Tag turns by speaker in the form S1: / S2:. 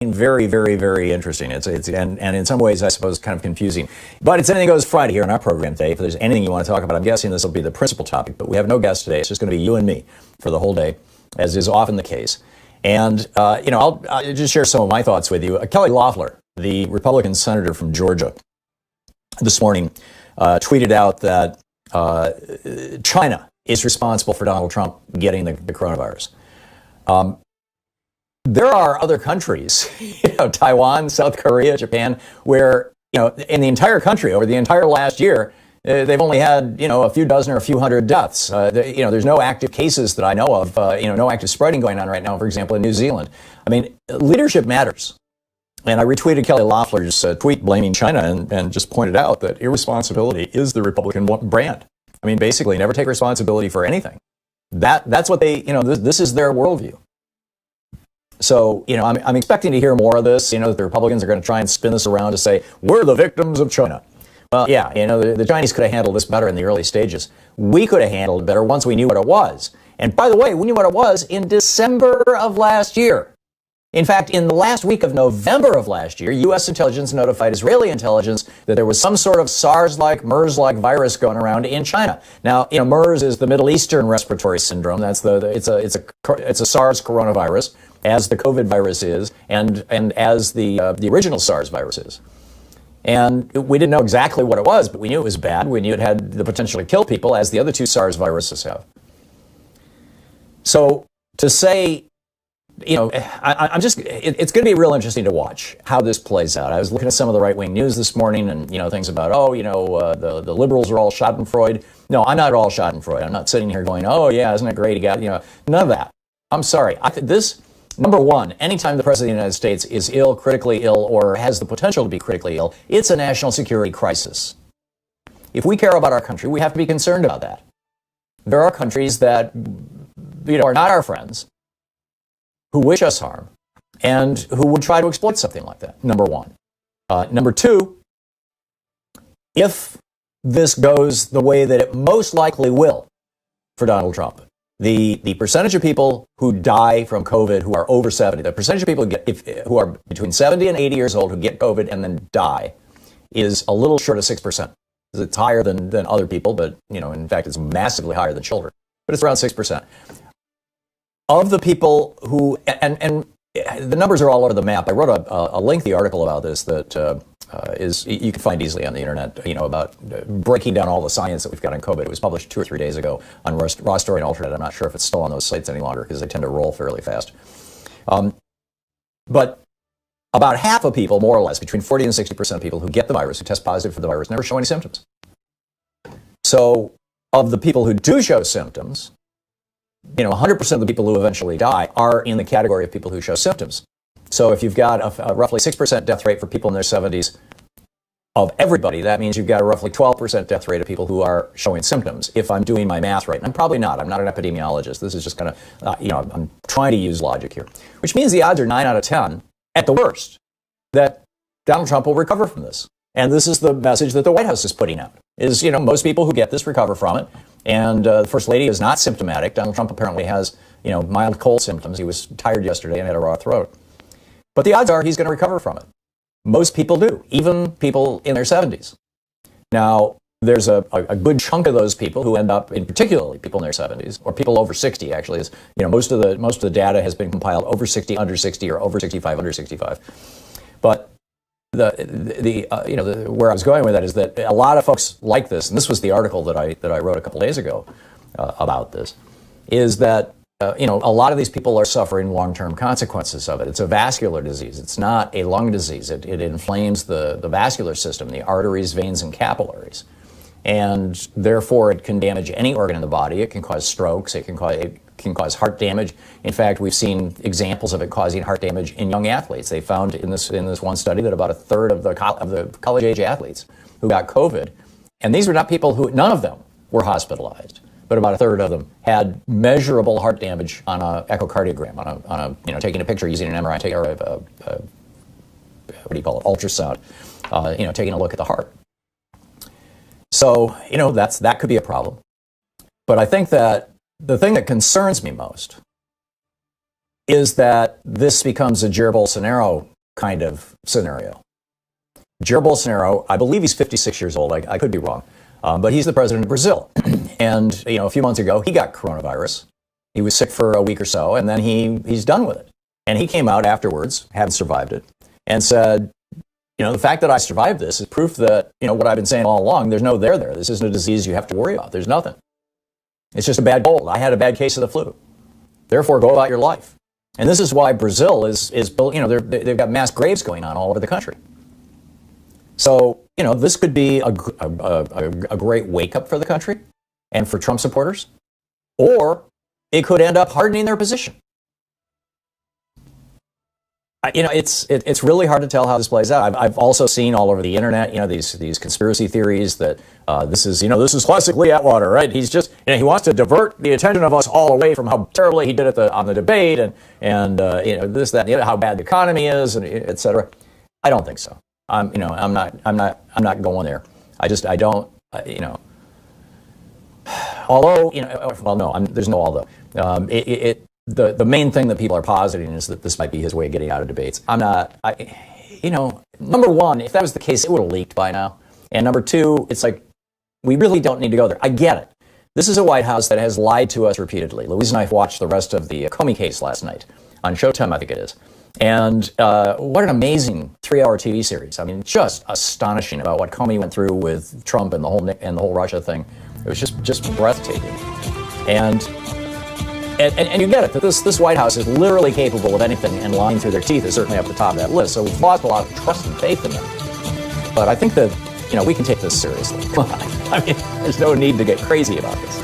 S1: very, very, very interesting. It's and in some ways, I suppose, kind of confusing. But it's Anything Goes Friday here on our program today. If there's anything you want to talk about, I'm guessing this will be the principal topic. But we have no guest today. It's just going to be you and me for the whole day, as is often the case. And I'll just share some of my thoughts with you. Kelly Loeffler, the Republican senator from Georgia, this morning tweeted out that China is responsible for Donald Trump getting the coronavirus. There are other countries, Taiwan, South Korea, Japan, where, in the entire country over the entire last year, they've only had, a few dozen or a few hundred deaths. There's no active cases that I know of, no active spreading going on right now, for example, in New Zealand. I mean, leadership matters. And I retweeted Kelly Loeffler's tweet blaming China and just pointed out that irresponsibility is the Republican brand. I mean, basically, never take responsibility for anything. That's what they, this is their worldview. So, I'm expecting to hear more of this, that the Republicans are going to try and spin this around to say, we're the victims of China. Well, yeah, the Chinese could have handled this better in the early stages. We could have handled it better once we knew what it was. And by the way, we knew what it was in December of last year. In fact, in the last week of November of last year, U.S. intelligence notified Israeli intelligence that there was some sort of SARS-like, MERS-like virus going around in China. Now, MERS is the Middle Eastern Respiratory Syndrome. That's it's a SARS coronavirus, as the COVID virus is, and as the original SARS virus is. And we didn't know exactly what it was, but we knew it was bad. We knew it had the potential to kill people, as the other two SARS viruses have. So to say, it's going to be real interesting to watch how this plays out. I was looking at some of the right-wing news this morning and, things about, the liberals are all schadenfreude. No, I'm not all schadenfreude. I'm not sitting here going, oh, yeah, isn't it great? He got, none of that. I'm sorry. Number one, anytime the President of the United States is ill, critically ill, or has the potential to be critically ill, it's a national security crisis. If we care about our country, we have to be concerned about that. There are countries that, are not our friends, who wish us harm, and who would try to exploit something like that, number one. Number two, if this goes the way that it most likely will for Donald Trump, the percentage of people who die from COVID who are over 70, the percentage of people who are between 70 and 80 years old who get COVID and then die is a little short of 6%. It's higher than other people, but, in fact, it's massively higher than children. But it's around 6%. Of the people who, and the numbers are all over the map. I wrote a lengthy article about this that you can find easily on the internet, about breaking down all the science that we've got on COVID. It was published 2 or 3 days ago on Raw Story and Alternate. I'm not sure if it's still on those sites any longer because they tend to roll fairly fast. But about half of people, more or less, between 40 and 60% of people who get the virus, who test positive for the virus, never show any symptoms. So of the people who do show symptoms, 100% of the people who eventually die are in the category of people who show symptoms. So if you've got a roughly 6% death rate for people in their 70s of everybody, that means you've got a roughly 12% death rate of people who are showing symptoms, if I'm doing my math right. And I'm probably not. I'm not an epidemiologist. This is just kind of, I'm trying to use logic here, which means the odds are 9 out of 10, at the worst, that Donald Trump will recover from this. And this is the message that the White House is putting out, is, most people who get this recover from it. And the First Lady is not symptomatic. Donald Trump apparently has, mild cold symptoms. He was tired yesterday and had a raw throat. But the odds are he's going to recover from it. Most people do, even people in their 70s. Now, there's a good chunk of those people who end up, in particularly people in their 70s, or people over 60, actually, is, most of the data has been compiled over 60, under 60, or over 65, under 65. But where I was going with that is that a lot of folks like this, and this was the article that I wrote a couple days ago about this, is that a lot of these people are suffering long-term consequences of it. It's a vascular disease. It's not a lung disease. It inflames the vascular system, the arteries, veins, and capillaries. And therefore, it can damage any organ in the body. It can cause strokes. It can cause heart damage. In fact, we've seen examples of it causing heart damage in young athletes. They found in this one study that about a third of the college-age athletes who got COVID, and these were not people who, none of them were hospitalized, but about a third of them had measurable heart damage on an echocardiogram, on a taking a picture using an MRI, or ultrasound, taking a look at the heart. So, that could be a problem. But I think that the thing that concerns me most is that this becomes a Jair Bolsonaro kind of scenario. Jair Bolsonaro, I believe he's 56 years old. I could be wrong. But he's the president of Brazil. And, a few months ago, he got coronavirus. He was sick for a week or so, and then he's done with it. And he came out afterwards, having survived it, and said, the fact that I survived this is proof that, what I've been saying all along, there's no there. This isn't a disease you have to worry about. There's nothing. It's just a bad cold. I had a bad case of the flu. Therefore, go about your life. And this is why Brazil is built, they've got mass graves going on all over the country. So, this could be a great wake-up for the country and for Trump supporters, or it could end up hardening their position. It's really hard to tell how this plays out. I've also seen all over the internet, these conspiracy theories that this is classically Atwater, right? He's just, he wants to divert the attention of us all away from how terribly he did it on the debate and this, that, and the other, how bad the economy is, and et cetera. I don't think so. I'm not going there. I don't. Although, well, no, there's no although. The main thing that people are positing is that this might be his way of getting out of debates. Number one, if that was the case, it would have leaked by now. And number two, it's like, we really don't need to go there. I get it. This is a White House that has lied to us repeatedly. Louise and I watched the rest of the Comey case last night on Showtime, I think it is. And what an amazing 3-hour TV series. I mean, just astonishing about what Comey went through with Trump and the whole Russia thing. It was just breathtaking. And you get it, that this White House is literally capable of anything, and lying through their teeth is certainly up the top of that list. So we've lost a lot of trust and faith in them. But I think that, we can take this seriously. Come on. I mean, there's no need to get crazy about this.